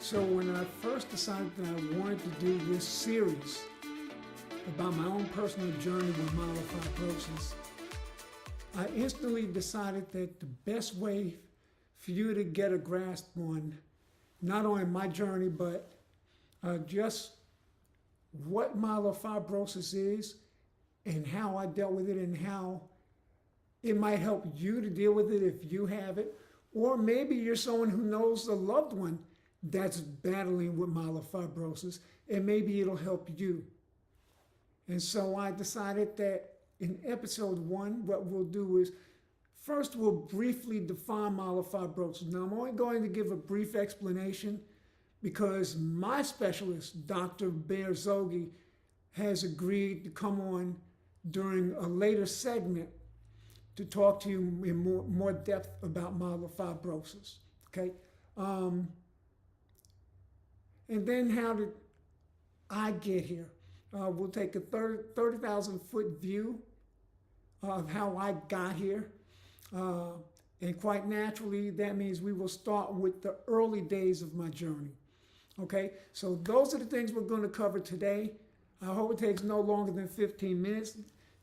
So when I first decided that I wanted to do this series about my own personal journey with myelofibrosis, I instantly decided that the best way for you to get a grasp on not only my journey, but just what myelofibrosis is and how I dealt with it and how it might help you to deal with it if you have it. Or maybe you're someone who knows a loved one that's battling with myelofibrosis, and maybe it'll help you. And so I decided that in episode 1, what we'll do is, first we'll briefly define myelofibrosis. Now I'm only going to give a brief explanation because my specialist, Dr. Zogi, has agreed to come on during a later segment to talk to you in more depth about myelofibrosis, okay? And then how did I get here? We'll take a 30,000 foot view of how I got here. And quite naturally, that means we will start with the early days of my journey. Okay, so those are the things we're going to cover today. I hope it takes no longer than 15 minutes.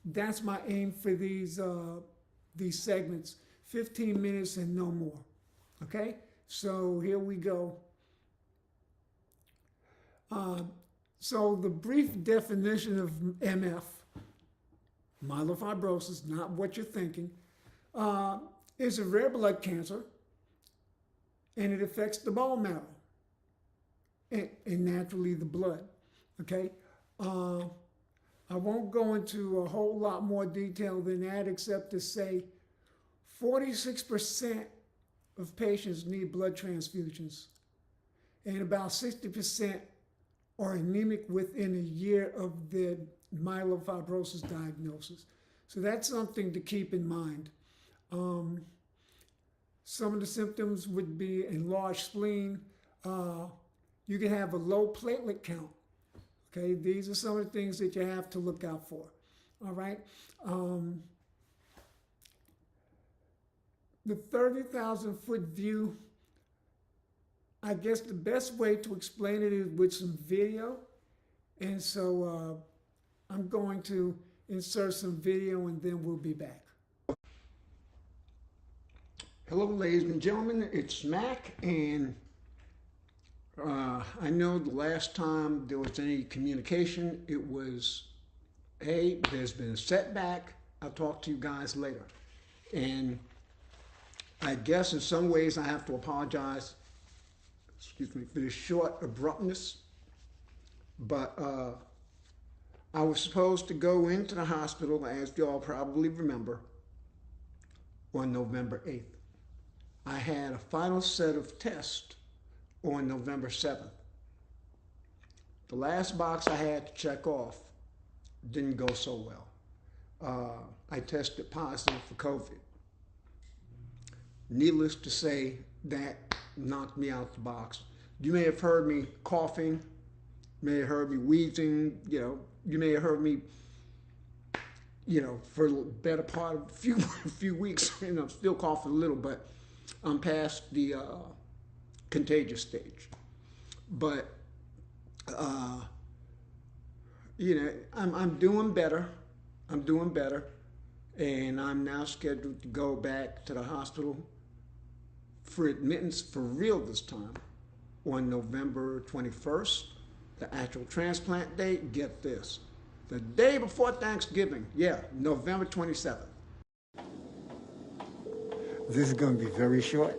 That's my aim for these segments, 15 minutes and no more. Okay, so here we go. So the brief definition of MF, myelofibrosis, not what you're thinking, is a rare blood cancer, and it affects the bone marrow and naturally the blood, okay? I won't go into a whole lot more detail than that except to say 46% of patients need blood transfusions, and about 60% are anemic within a year of their myelofibrosis diagnosis. So that's something to keep in mind. Some of the symptoms would be enlarged spleen. You can have a low platelet count. Okay, these are some of the things that you have to look out for. All right. The 30,000 foot view, I guess the best way to explain it is with some video. And so I'm going to insert some video and then we'll be back. Hello, ladies and gentlemen, it's Mac, and I know the last time there was any communication, it was, hey, there's been a setback, I'll talk to you guys later. And I guess in some ways I have to apologize, excuse me, for the short abruptness, but I was supposed to go into the hospital, as you all probably remember, on November 8th. I had a final set of tests on November 7th. The last box I had to check off didn't go so well. I tested positive for COVID. Needless to say, that knocked me out the box. You may have heard me coughing, may have heard me wheezing, you may have heard me, for the better part of a few weeks, still coughing a little, but I'm past the contagious stage. But, I'm doing better. I'm doing better. And I'm now scheduled to go back to the hospital for admittance for real this time on November 21st, the actual transplant date. Get this, the day before Thanksgiving. Yeah, November 27th. This is going to be very short.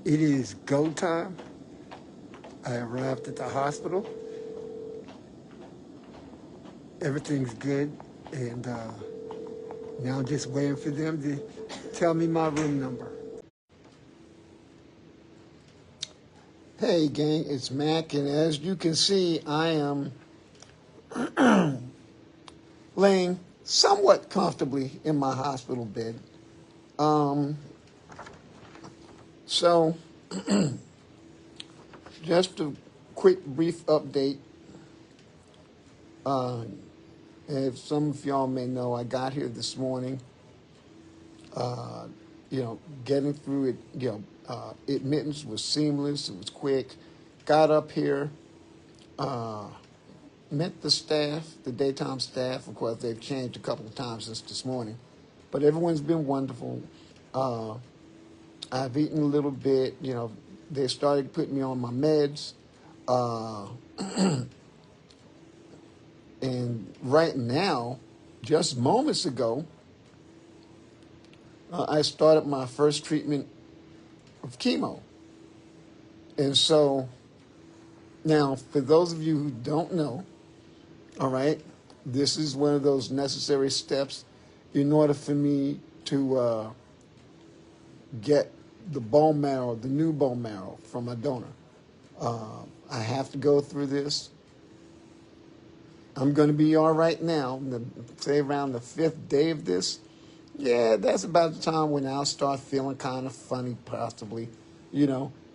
It is go time. I arrived at the hospital. Everything's good, and now I'm just waiting for them to tell me my room number. Hey gang, it's Mac, and as you can see, I am laying somewhat comfortably in my hospital bed. So, just a quick brief update. As some of y'all may know, I got here this morning. Getting through it, admittance was seamless. It was quick. got up here, met the staff, the daytime staff. Of course, they've changed a couple of times since this morning, but everyone's been wonderful. I've eaten a little bit. They started putting me on my meds. And right now, just moments ago, I started my first treatment of chemo. And so now, for those of you who don't know, all right, this is one of those necessary steps in order for me to get the bone marrow, the new bone marrow from my donor. I have to go through this. I'm going to be all right now. Say around the 5th day of this. Yeah, that's about the time when I'll start feeling kind of funny, possibly.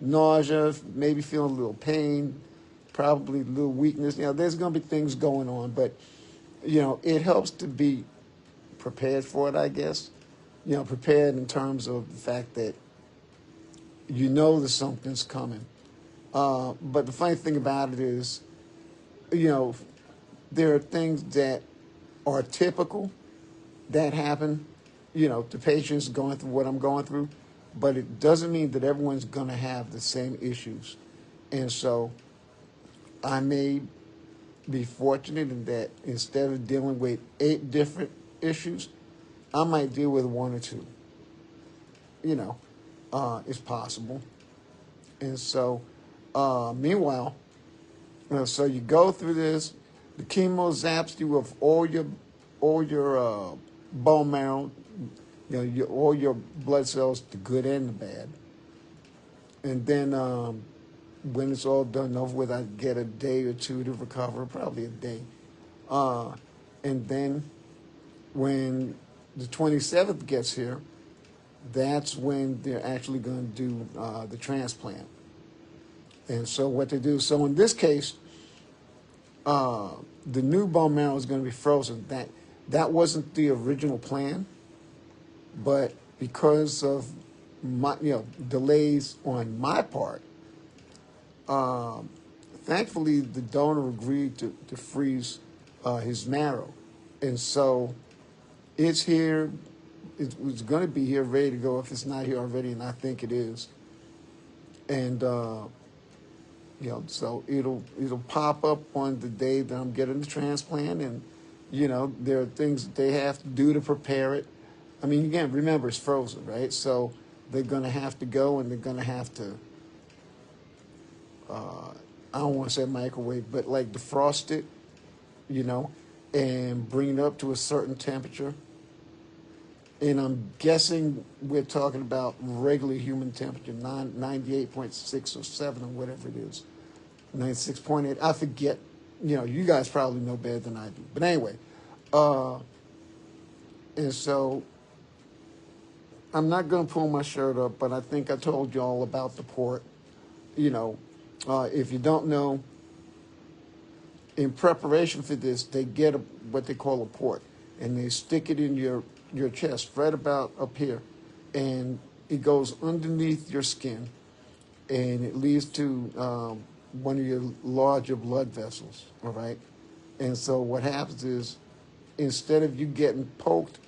Nausea, maybe feeling a little pain, probably a little weakness. There's going to be things going on, but, it helps to be prepared for it, I guess. Prepared in terms of the fact that that something's coming. But the funny thing about it is, there are things that are typical that happen, to patients going through what I'm going through, but it doesn't mean that everyone's going to have the same issues. And so I may be fortunate in that instead of dealing with 8 different issues, I might deal with 1 or 2. It's possible. And so, meanwhile, so you go through this. The chemo zaps you of all your bone marrow, all your blood cells, the good and the bad. And then when it's all done and over with, I get a day or 2 to recover, probably a day. And then when the 27th gets here, that's when they're actually going to do the transplant. And so what they do, so in this case, the new bone marrow is going to be frozen. That wasn't the original plan, but because of my delays on my part, thankfully the donor agreed to freeze his marrow, and so it's here. It's going to be here, ready to go if it's not here already, and I think it is. And so it'll pop up on the day that I'm getting the transplant, and there are things that they have to do to prepare it. I mean, again, remember it's frozen, right? So they're going to have to go, and they're going to have to. I don't want to say microwave, but like defrost it, and bring it up to a certain temperature. And I'm guessing we're talking about regular human temperature, 98.6 or 7 or whatever it is. 96.8. I forget. You guys probably know better than I do. But anyway, and so I'm not going to pull my shirt up, but I think I told you all about the port. If you don't know, in preparation for this, they get what they call a port, and they stick it in your chest, right about up here, and it goes underneath your skin, and it leads to one of your larger blood vessels, all right? And so what happens is, instead of you getting poked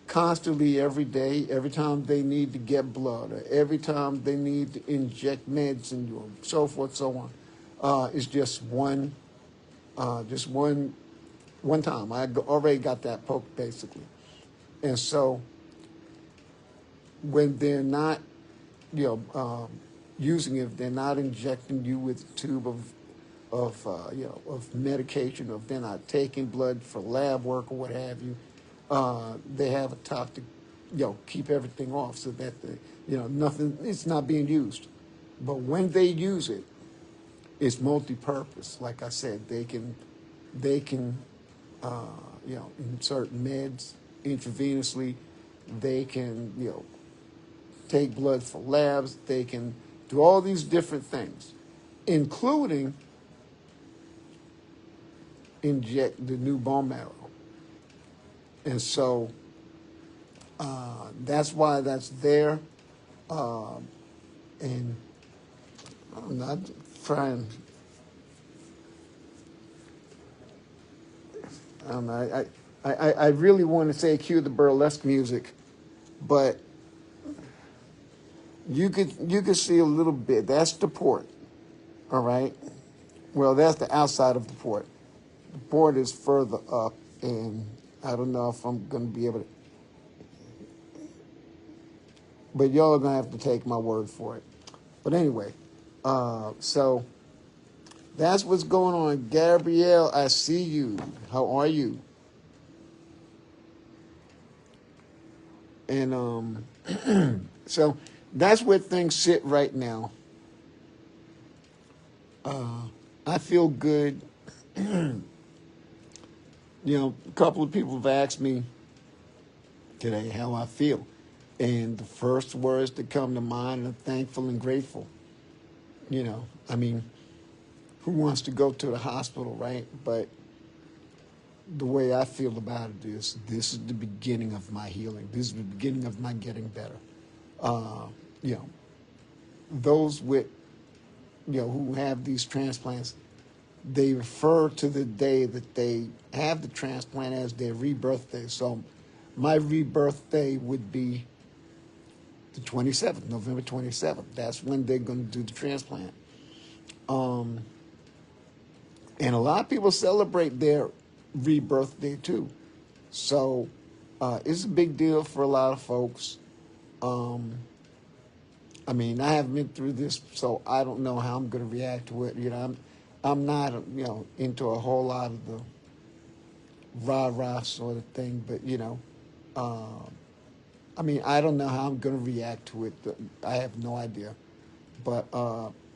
constantly every day, every time they need to get blood, or every time they need to inject meds in you, or so forth, so on, it's just one time. I already got that poked, basically. And so when they're not, using it, they're not injecting you with a tube of medication, or if they're not taking blood for lab work or what have you, they have a top to, keep everything off so that nothing, it's not being used. But when they use it, it's multi-purpose. Like I said, they can insert meds intravenously. They can, take blood for labs. They can do all these different things, including inject the new bone marrow. And so that's why that's there. And I don't know, trying. I don't know. I really want to say cue the burlesque music, but you could see a little bit. That's the port, all right. Well, that's the outside of the port. The port is further up, and I don't know if I'm going to be able to. But y'all are going to have to take my word for it. But anyway, so that's what's going on. Gabrielle, I see you. How are you? And so that's where things sit right now. I feel good. You know, a couple of people have asked me today how I feel. And the first words that come to mind are thankful and grateful. You know, I mean, who wants to go to the hospital, right? But the way I feel about it is this is the beginning of my healing. This is the beginning of my getting better. You know, those with, you know, who have these transplants, they refer to the day that they have the transplant as their rebirth day. So my rebirth day would be the 27th, November 27th. That's when they're going to do the transplant. And a lot of people celebrate their rebirth day too. So it's a big deal for a lot of folks. I mean, I haven't been through this, so I don't know how I'm going to react to it. You know, I'm not, you know, into a whole lot of the rah-rah sort of thing, but, you know, I mean, I don't know how I'm going to react to it. I have no idea. But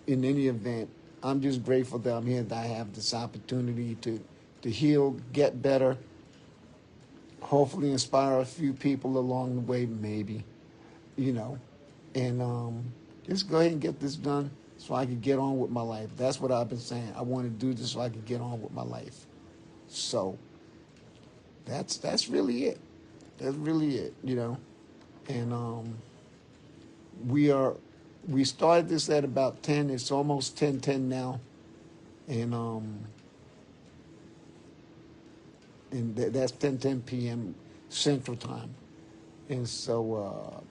in any event, I'm just grateful that I'm here, that I have this opportunity to heal, get better, hopefully inspire a few people along the way, maybe, you know, and just go ahead and get this done so I can get on with my life. That's what I've been saying. I want to do this so I can get on with my life. So that's really it. That's really it, you know. And we started this at about 10. It's almost 10:10 now, and that's 10:10 p.m. Central Time. And so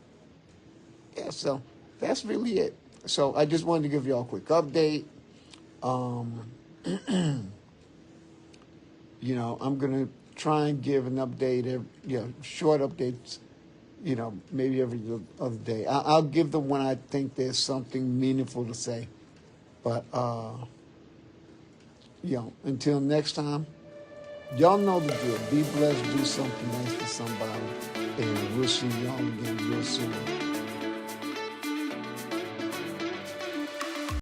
yeah, so that's really it. So I just wanted to give y'all a quick update. You know, I'm gonna try and give an update, you know, short updates, you know, maybe every other day. I'll give them when I think there's something meaningful to say. But, you know, until next time, y'all know the drill. Be blessed, do something nice to somebody, and we'll see y'all again real soon.